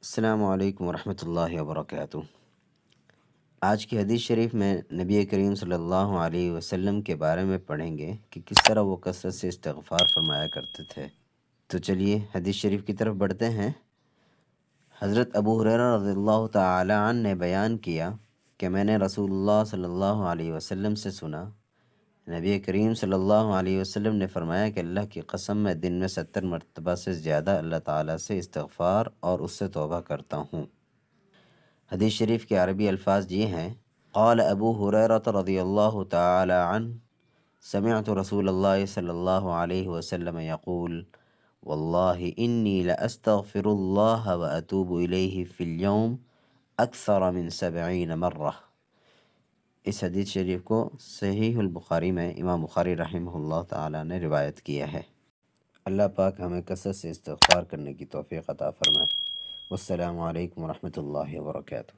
السلام علیکم ورحمۃ اللہ وبرکاتہ۔ آج کی حدیث شریف میں نبی کریم صلی اللہ علیہ وسلم کے بارے میں پڑھیں گے کہ کس طرح وہ کثرت سے استغفار فرمایا کرتے تھے۔ تو چلیے حدیث شریف کی طرف بڑھتے ہیں۔ حضرت ابو ہریرہ رضی اللہ تعالی عنہ نے بیان کیا کہ میں نے رسول اللہ صلی اللہ علیہ وسلم سے سنا، نبی کریم صلی اللہ علیہ وسلم نے فرمایا کہ اللہ کی قسم میں دن میں 70 مرتبہ سے زیادہ اللہ تعالیٰ سے استغفار اور اس سے توبہ کرتا ہوں۔ حدیث شریف کے عربی الفاظ یہ ہیں: قال ابو ہریرہ رضی اللہ تعالی عنہ سمعت رسول اللہ صلی اللہ علیہ وسلم یقول واللہ انی لاستغفر اللہ واتوب الیہ فی اليوم اکثر من 70 مرہ۔ اس حدیث شریف کو صحیح البخاری میں امام بخاری رحمہ اللہ تعالی نے روایت کیا ہے۔ اللہ پاک ہمیں کثرت سے استغفار کرنے کی توفیق عطا فرمائے۔ والسلام علیکم ورحمۃ اللہ وبرکاتہ۔